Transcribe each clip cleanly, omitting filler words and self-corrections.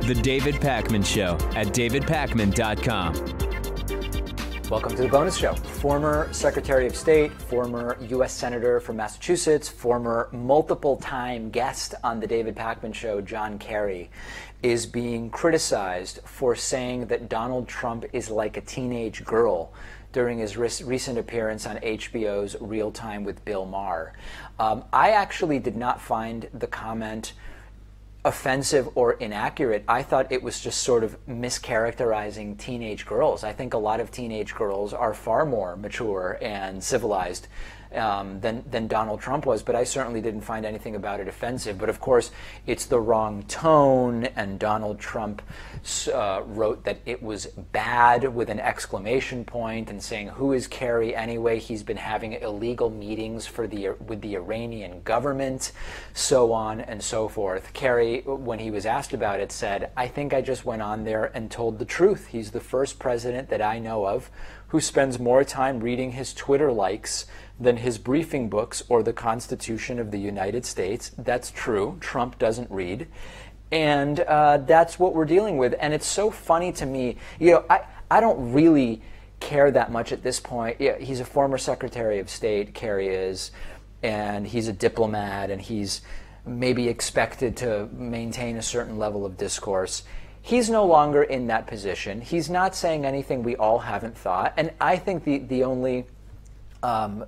The David Pakman Show at davidpakman.com. Welcome to the bonus show. Former Secretary of State, former U.S. Senator from Massachusetts, former multiple-time guest on the David Pakman Show, John Kerry, is being criticized for saying that Donald Trump is like a teenage girl during his recent appearance on HBO's Real Time with Bill Maher. I actually did not find the comment offensive or inaccurate. I thought it was just sort of mischaracterizing teenage girls. I think a lot of teenage girls are far more mature and civilized than Donald Trump was, but I certainly didn't find anything about it offensive. But of course, it's the wrong tone, and Donald Trump wrote that it was bad with an exclamation point and saying, "Who is Kerry anyway? He's been having illegal meetings with the Iranian government," so on and so forth. Kerry, when he was asked about it, said, "I think I just went on there and told the truth. He's the first president that I know of who spends more time reading his Twitter likes than his briefing books or the Constitution of the United States." That's true. Trump doesn't read. And that's what we're dealing with. And it's so funny to me. I don't really care that much at this point. Yeah, he's a former Secretary of State, Kerry is, and he's a diplomat, and he's maybe expected to maintain a certain level of discourse. He's no longer in that position. He's not saying anything we all haven't thought. And I think the only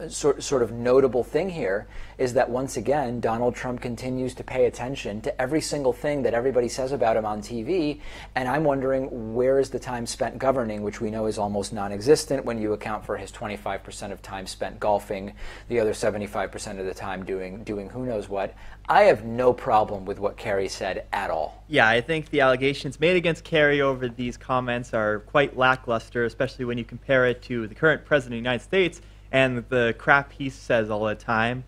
sort of notable thing here is that once again, Donald Trump continues to pay attention to every single thing that everybody says about him on TV. And I'm wondering, where is the time spent governing, which we know is almost non-existent when you account for his 25% of time spent golfing, the other 75% of the time doing who knows what. I have no problem with what Kerry said at all. Yeah, I think the allegations made against Kerry over these comments are quite lackluster, especially when you compare it to the current president of the United States and the crap he says all the time.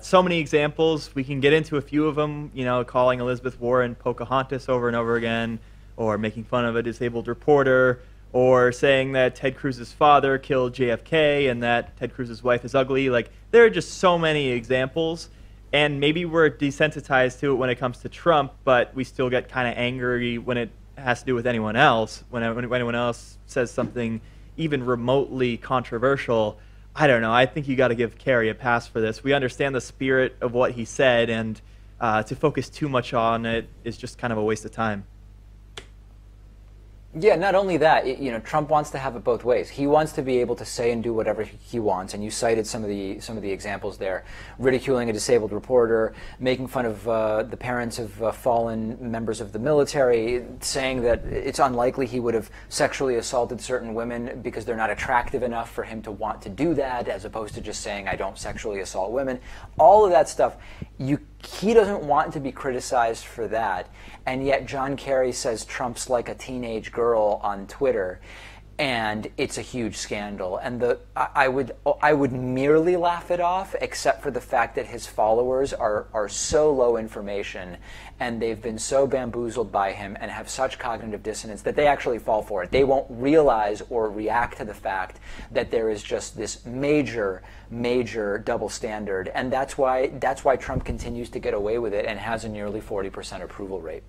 So many examples. We can get into a few of them, calling Elizabeth Warren Pocahontas over and over again, or making fun of a disabled reporter, or saying that Ted Cruz's father killed JFK and that Ted Cruz's wife is ugly. Like, there are just so many examples. And maybe we're desensitized to it when it comes to Trump, but we still get kind of angry when it has to do with anyone else. When anyone else says something even remotely controversial, I don't know. I think you got to give Kerry a pass for this. We understand the spirit of what he said, and to focus too much on it is just kind of a waste of time. Yeah, not only that, Trump wants to have it both ways. He wants to be able to say and do whatever he wants, and you cited some of the examples there, ridiculing a disabled reporter, making fun of the parents of fallen members of the military, saying that it's unlikely he would have sexually assaulted certain women because they're not attractive enough for him to want to do that, as opposed to just saying, "I don't sexually assault women." All of that stuff, he doesn't want to be criticized for that, and yet John Kerry says Trump's like a teenage girl on Twitter, and it's a huge scandal. And I would merely laugh it off, except for the fact that his followers are so low information, and they've been so bamboozled by him and have such cognitive dissonance that they actually fall for it. They won't realize or react to the fact that there is just this major double standard, and that's why Trump continues to get away with it and has a nearly 40% approval rate.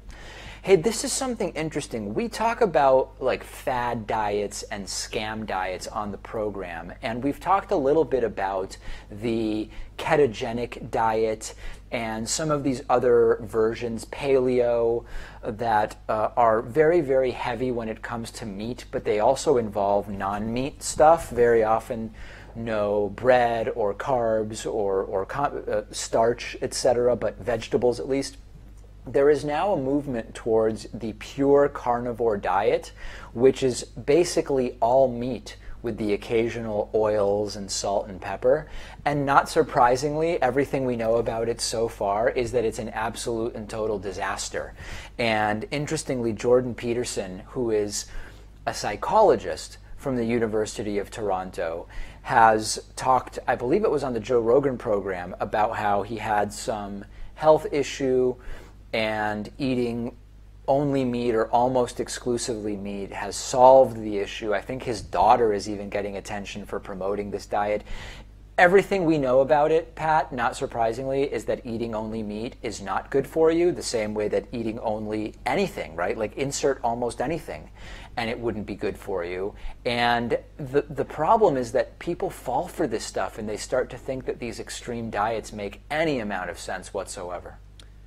Hey, this is something interesting. We talk about like fad diets and scam diets on the program, and we've talked a little bit about the ketogenic diet and some of these other versions, paleo, that are very, very heavy when it comes to meat, but they also involve non-meat stuff, very often no bread or carbs or starch, etc., but vegetables at least. There is now a movement towards the pure carnivore diet, which is basically all meat with the occasional oils and salt and pepper. And not surprisingly, everything we know about it so far is that it's an absolute and total disaster. And interestingly, Jordan Peterson, who is a psychologist from the University of Toronto, has talked, I believe it was on the Joe Rogan program, about how he had some health issue and eating only meat or almost exclusively meat has solved the issue. I think his daughter is even getting attention for promoting this diet. everything we know about it, Pat, not surprisingly, is that eating only meat is not good for you, the same way that eating only anything, right? Like insert almost anything, and it wouldn't be good for you. And the problem is that people fall for this stuff and they start to think that these extreme diets make any amount of sense whatsoever.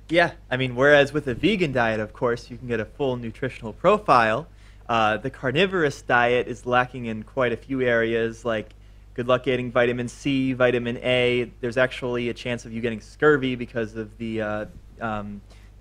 Yeah, I mean, whereas with a vegan diet, of course, you can get a full nutritional profile, the carnivorous diet is lacking in quite a few areas, like good luck getting vitamin C, vitamin A. There's actually a chance of you getting scurvy because of the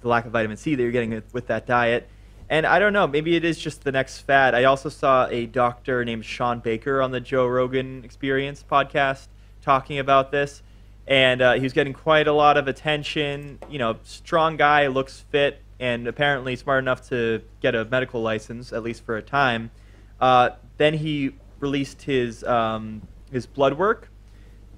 lack of vitamin C that you're getting with that diet. And I don't know, maybe it is just the next fad. I also saw a doctor named Sean Baker on the Joe Rogan Experience podcast talking about this. And he was getting quite a lot of attention. You know, strong guy, looks fit, and apparently smart enough to get a medical license, at least for a time. Then he released his blood work,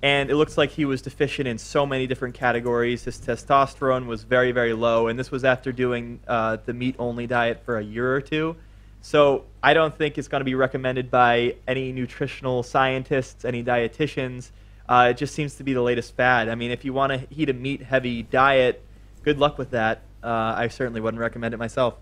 and it looks like he was deficient in so many different categories. His testosterone was very, very low, and this was after doing the meat-only diet for a year or two. So I don't think it's going to be recommended by any nutritional scientists, any dietitians. It just seems to be the latest fad. I mean, if you want to eat a meat-heavy diet, good luck with that. I certainly wouldn't recommend it myself.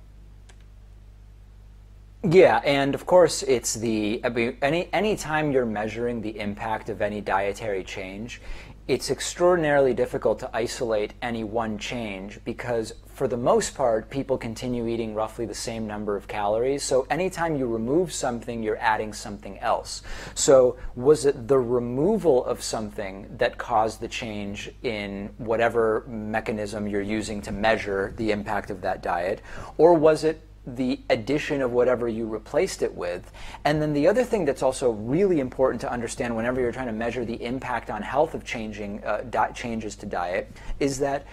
Yeah, and of course, it's any time you're measuring the impact of any dietary change, it's extraordinarily difficult to isolate any one change because, for the most part, people continue eating roughly the same number of calories. So anytime you remove something, you're adding something else. So was it the removal of something that caused the change in whatever mechanism you're using to measure the impact of that diet, or was it the addition of whatever you replaced it with? And then the other thing that's also really important to understand whenever you're trying to measure the impact on health of changes to diet is that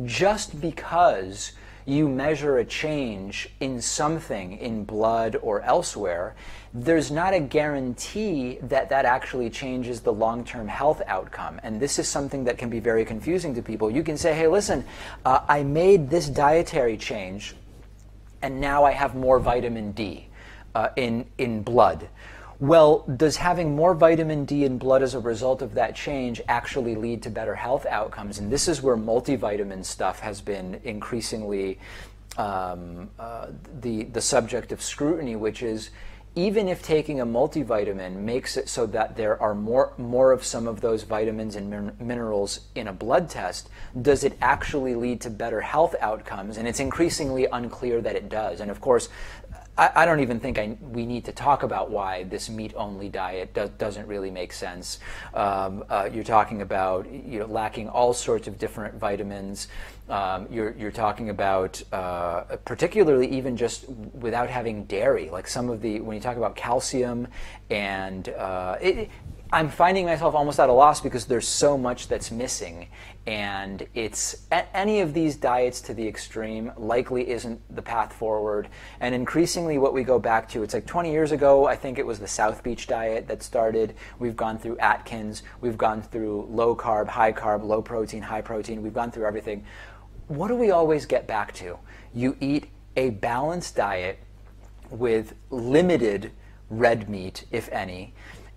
just because you measure a change in something in blood or elsewhere, there's not a guarantee that that actually changes the long-term health outcome. And this is something that can be very confusing to people. You can say, hey, listen, I made this dietary change, and now I have more vitamin D in blood. Well, does having more vitamin D in blood as a result of that change actually lead to better health outcomes? And this is where multivitamin stuff has been increasingly the subject of scrutiny, which is even if taking a multivitamin makes it so that there are more of some of those vitamins and minerals in a blood test, does it actually lead to better health outcomes? And it's increasingly unclear that it does. And of course, I don't even think we need to talk about why this meat-only diet doesn't really make sense. You're talking about lacking all sorts of different vitamins. You're talking about particularly even just without having dairy, like some of when you talk about calcium and I'm finding myself almost at a loss because there's so much that's missing, and it's any of these diets to the extreme likely isn't the path forward. And increasingly what we go back to, it's like 20 years ago, I think it was the South Beach diet that started. We've gone through Atkins, we've gone through low carb, low protein, high protein, we've gone through everything. What do we always get back to? You eat a balanced diet with limited red meat, if any,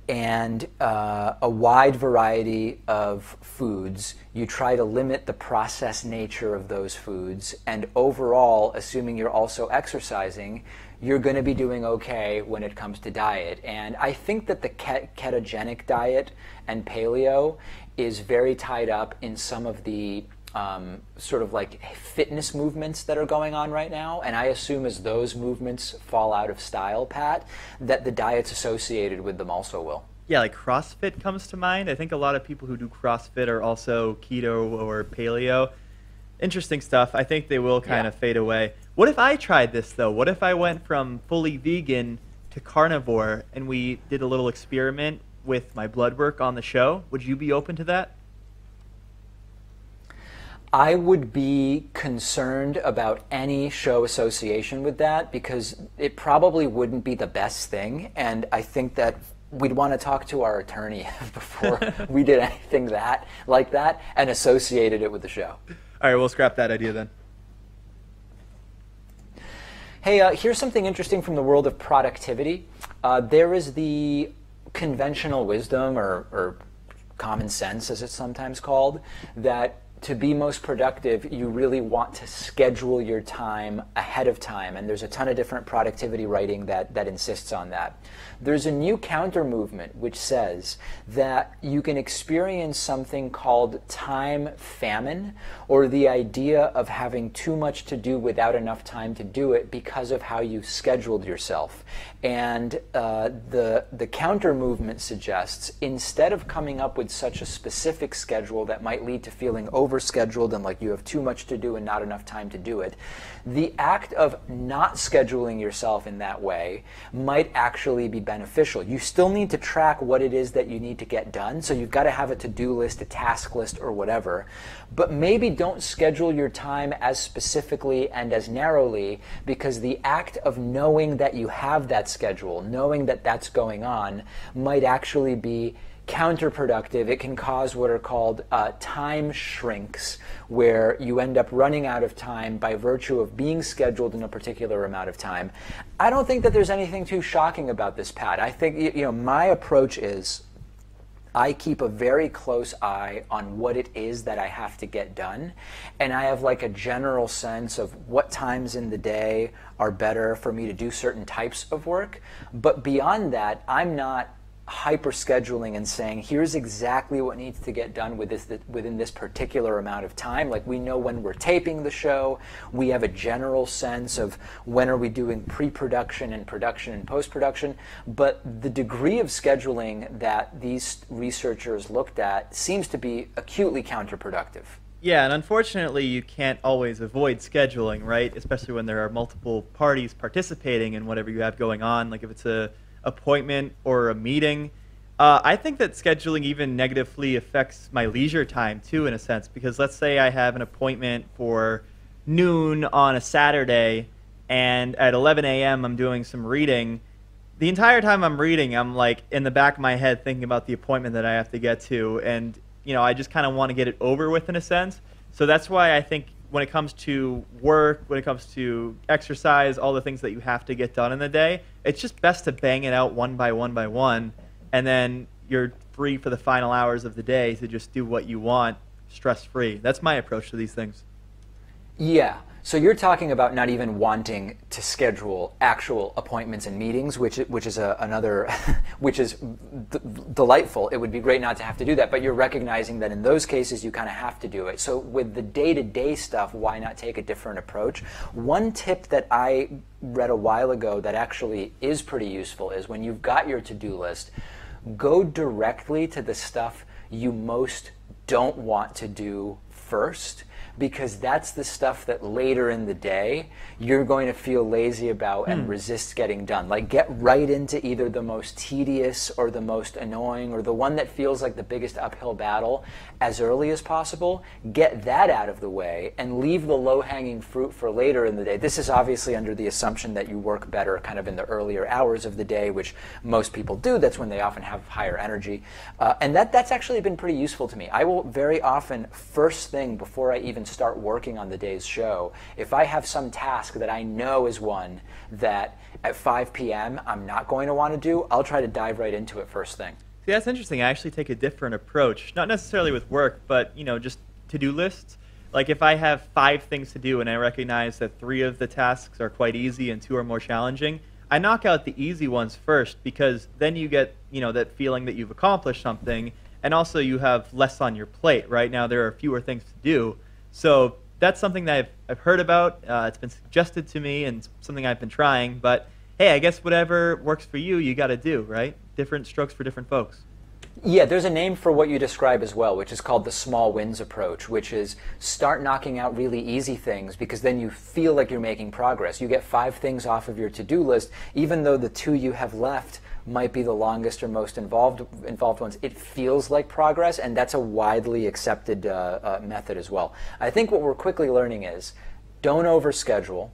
and a wide variety of foods. You try to limit the processed nature of those foods, and overall, assuming you're also exercising, you're going to be doing okay when it comes to diet. And I think that the ketogenic diet and paleo is very tied up in some of the sort of like fitness movements that are going on right now, and I assume as those movements fall out of style, Pat, that the diets associated with them also will. Yeah, like CrossFit comes to mind. I think a lot of people who do CrossFit are also keto or paleo. Interesting stuff. I think they will kind of fade away. What if I tried this, though? What if I went from fully vegan to carnivore and we did a little experiment with my blood work on the show? Would you be open to that? I would be concerned about any show association with that because it probably wouldn't be the best thing, and I think that we'd want to talk to our attorney before we did anything like that and associated it with the show. All right, we'll scrap that idea then. Hey, here's something interesting from the world of productivity. There is the conventional wisdom or common sense, as it's sometimes called, that to be most productive, you really want to schedule your time ahead of time. And there's a ton of different productivity writing that insists on that. There's a new counter movement which says that you can experience something called time famine, or the idea of having too much to do without enough time to do it because of how you scheduled yourself. And the counter movement suggests, instead of coming up with such a specific schedule that might lead to feeling overscheduled and like you have too much to do and not enough time to do it, the act of not scheduling yourself in that way might actually be beneficial. You still need to track what it is that you need to get done, so you've got to have a to-do list, a task list, or whatever, but maybe don't schedule your time as specifically and as narrowly, because the act of knowing that you have that schedule, knowing that that's going on, might actually be counterproductive. It can cause what are called time shrinks, where you end up running out of time by virtue of being scheduled in a particular amount of time. I don't think that there's anything too shocking about this, Pat. I think, my approach is I keep a very close eye on what it is that I have to get done, and I have like a general sense of what times in the day are better for me to do certain types of work. But beyond that, I'm not hyper scheduling and saying, here's exactly what needs to get done within this particular amount of time. Like, we know when we're taping the show, we have a general sense of when are we doing pre-production and production and post-production, but the degree of scheduling that these researchers looked at seems to be acutely counterproductive. Yeah, and unfortunately you can't always avoid scheduling, right? Especially when there are multiple parties participating in whatever you have going on, like if it's a appointment or a meeting. I think that scheduling even negatively affects my leisure time too, in a sense, because let's say I have an appointment for noon on a Saturday, and at 11 a.m. I'm doing some reading. The entire time I'm reading, I'm like in the back of my head thinking about the appointment that I have to get to, and I just kind of want to get it over with, in a sense. So that's why I think when it comes to work, when it comes to exercise, all the things that you have to get done in the day, it's just best to bang it out one by one, and then you're free for the final hours of the day to just do what you want, stress-free. That's my approach to these things. Yeah. So you're talking about not even wanting to schedule actual appointments and meetings, which is another, which is delightful. It would be great not to have to do that, but you're recognizing that in those cases you kind of have to do it. So with the day-to-day stuff, why not take a different approach? One tip that I read a while ago that actually is pretty useful is, when you've got your to-do list, go directly to the stuff you most don't want to do first, because that's the stuff that later in the day you're going to feel lazy about and resist getting done. Like, get right into either the most tedious or the most annoying or the one that feels like the biggest uphill battle as early as possible. Get that out of the way and leave the low-hanging fruit for later in the day. This is obviously under the assumption that you work better kind of in the earlier hours of the day, which most people do. That's when they often have higher energy. And that's actually been pretty useful to me. I will very often, first thing before I even start working on the day's show, if I have some task that I know is one that at 5 p.m. I'm not going to want to do, I'll try to dive right into it first thing. See, that's interesting. I actually take a different approach, not necessarily with work, but just to-do lists. Like, if I have 5 things to do and I recognize that 3 of the tasks are quite easy and 2 are more challenging, I knock out the easy ones first, because then you get that feeling that you've accomplished something, and also you have less on your plate. Right now there are fewer things to do. So that's something that I've heard about. It's been suggested to me and something I've been trying. But hey, I guess whatever works for you, you got to do, right? Different strokes for different folks. Yeah, there's a name for what you describe as well, which is called the small wins approach, which is start knocking out really easy things, because then you feel like you're making progress. You get 5 things off of your to-do list, even though the 2 you have left might be the longest or most involved ones. It feels like progress, and that's a widely accepted method as well. I think what we're quickly learning is, don't overschedule,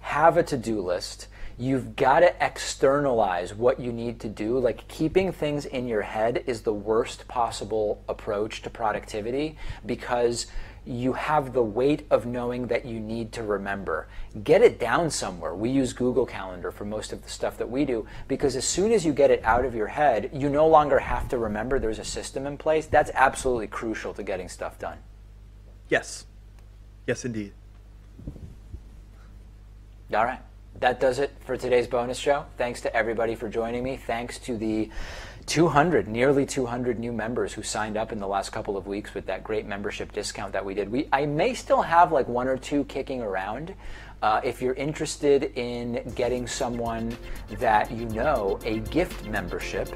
have a to-do list. You've got to externalize what you need to do. Like, keeping things in your head is the worst possible approach to productivity, because you have the weight of knowing that you need to remember. Get it down somewhere. We use Google Calendar for most of the stuff that we do, because as soon as you get it out of your head, you no longer have to remember. There's a system in place. That's absolutely crucial to getting stuff done. Yes. Yes, indeed. All right. That does it for today's bonus show. Thanks to everybody for joining me. Thanks to the nearly 200 new members who signed up in the last couple of weeks with that great membership discount that we did. I may still have like 1 or 2 kicking around. If you're interested in getting someone that you know a gift membership,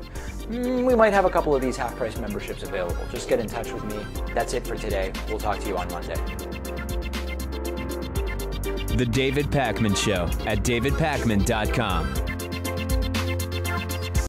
we might have a couple of these half-price memberships available. Just get in touch with me. That's it for today. We'll talk to you on Monday. The David Pakman Show at davidpakman.com.